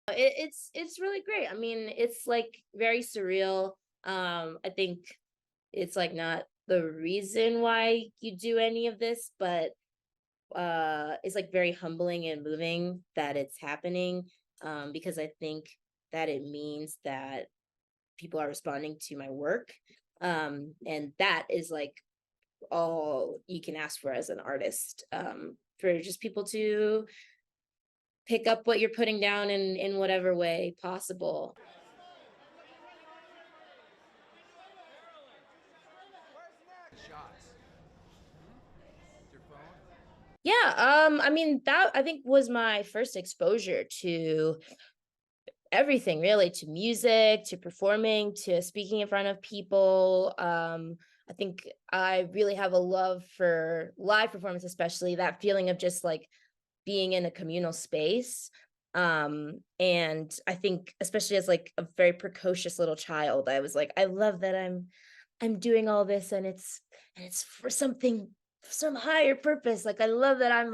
It's really great. I mean, it's like very surreal. I think it's like not the reason why you do any of this, but it's like very humbling and moving that it's happening, because I think that it means that people are responding to my work, and that is like all you can ask for as an artist, for just people to pick up what you're putting down in whatever way possible. Shots. Your phone? Yeah, I mean, that I think was my first exposure to everything really, to music, to performing, to speaking in front of people. I think I really have a love for live performance, especially that feeling of just like being in a communal space. And I think especially as like a very precocious little child, I was like, I love that I'm doing all this, and it's for something, some higher purpose. Like I love that I'm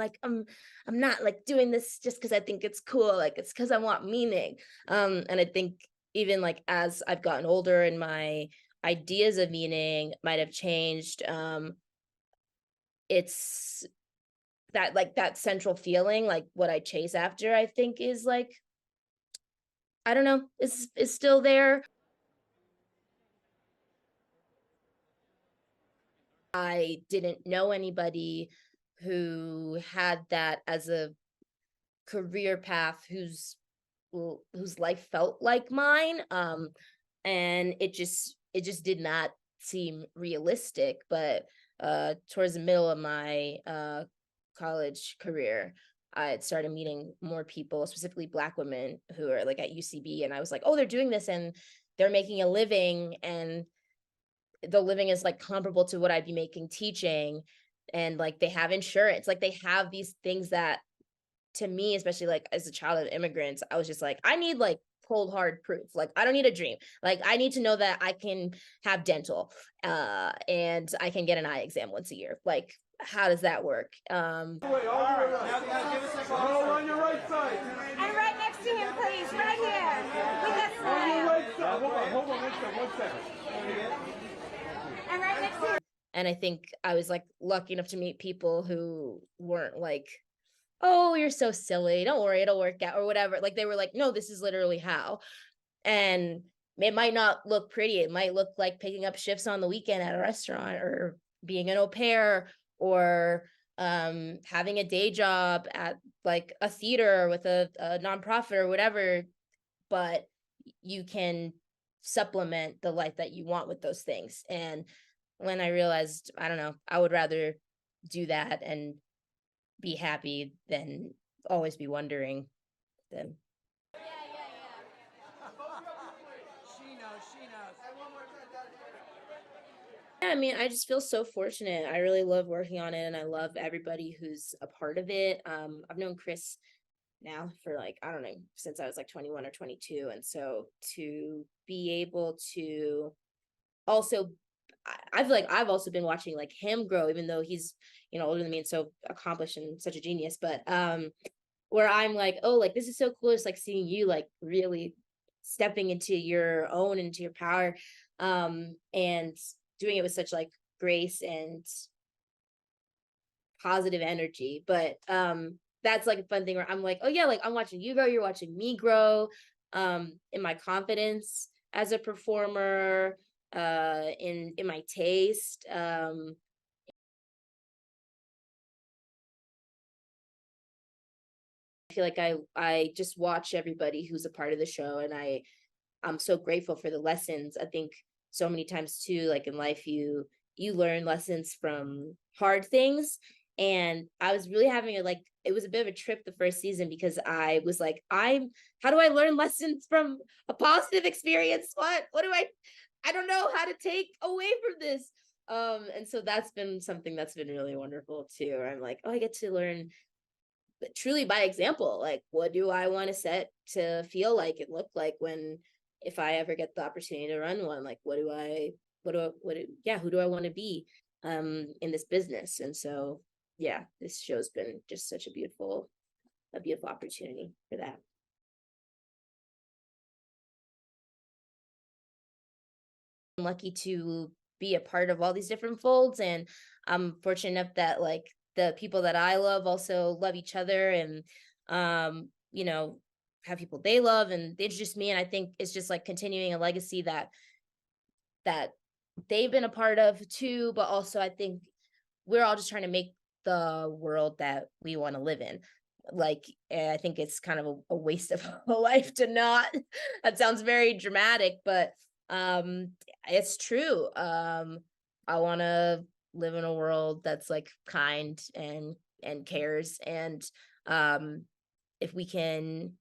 not like doing this just because I think it's cool. Like it's because I want meaning. And I think even like as I've gotten older and my ideas of meaning might have changed, it's that like that central feeling, like what I chase after, I think is like, I don't know, is still there. I didn't know anybody who had that as a career path whose life felt like mine, and it just did not seem realistic, but towards the middle of my college career, I had started meeting more people, specifically Black women who are like at UCB, and I was like, oh, they're doing this and they're making a living, and the living is like comparable to what I'd be making teaching, and like they have insurance, like they have these things that, to me, especially like as a child of immigrants, I was just like, I need like cold hard proof. Like I don't need a dream. Like I need to know that I can have dental, and I can get an eye exam once a year. Like how does that work? Wait, all right, now give us a call on your right side. And right next to him, please, right here. With that On your smile. right side. Hold on, one second. And right next to him. And I think I was like lucky enough to meet people who weren't like, oh, you're so silly, don't worry, it'll work out, or whatever. Like they were like, no, this is literally how. And it might not look pretty. It might look like picking up shifts on the weekend at a restaurant, or being an au pair, or having a day job at like a theater with a nonprofit or whatever. But you can supplement the life that you want with those things. And when I realized, I don't know, I would rather do that and be happy than always be wondering, then She knows, she knows. yeah, I mean, I just feel so fortunate. I really love working on it, and I love everybody who's a part of it. I've known Chris now for like, I don't know, since I was like 21 or 22. And so to be able to also, I feel like I've also been watching like him grow, even though he's, older than me and so accomplished and such a genius. But where I'm like, oh, like this is so cool. It's like seeing you like really stepping into your own, into your power, and doing it with such like grace and positive energy. But that's like a fun thing where I'm like, oh yeah, like I'm watching you grow, you're watching me grow, in my confidence as a performer, in my taste. I feel like I just watch everybody who's a part of the show, and I'm so grateful for the lessons. I think so many times too, like in life, you learn lessons from hard things. And I was really having a like, it was a bit of a trip the first season, because I was like, how do I learn lessons from a positive experience? What do I don't know how to take away from this. And so that's been something that's been really wonderful too. Where I'm like, oh, I get to learn truly by example. Like, what do I want to set to feel like and look like when, if I ever get the opportunity to run one? Like, yeah, who do I want to be in this business? And so, yeah, this show's been just such a beautiful opportunity for that. been lucky to be a part of all these different folds, and I'm fortunate enough that like the people that I love also love each other, and you know, have people they love and they introduce me, and I think it's just like continuing a legacy that they've been a part of too, but also I think we're all just trying to make the world that we want to live in. Like, I think it's kind of a waste of a life to not. That sounds very dramatic, but um, it's true. I want to live in a world that's like kind and cares, and um, if we can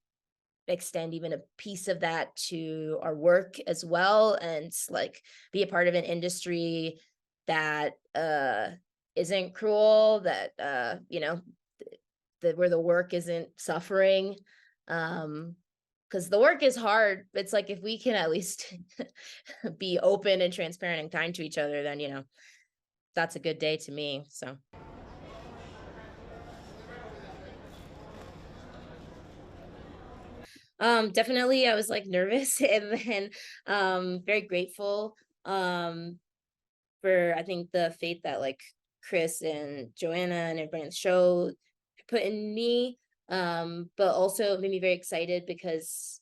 extend even a piece of that to our work as well, and like be a part of an industry that isn't cruel, that you know, that where the work isn't suffering, because the work is hard. It's like if we can at least be open and transparent and kind to each other, then you know, that's a good day to me. So definitely I was like nervous and then very grateful for I think the faith that like Chris and Joanna and everybody on the show put in me. But also it made me very excited because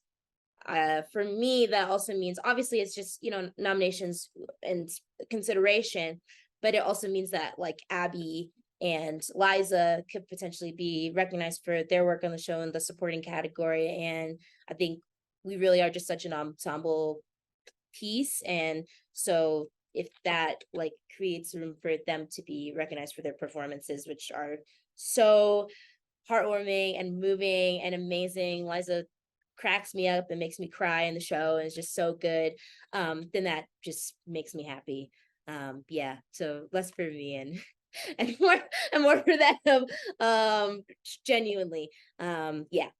for me that also means obviously it's just, you know, nominations and consideration, but it also means that like Abby and Liza could potentially be recognized for their work on the show in the supporting category. And I think we really are just such an ensemble piece, and so if that like creates room for them to be recognized for their performances, which are so heartwarming and moving and amazing. Liza cracks me up and makes me cry in the show and is just so good. Then that just makes me happy. Yeah, so less for me and and more for them. Genuinely. Yeah,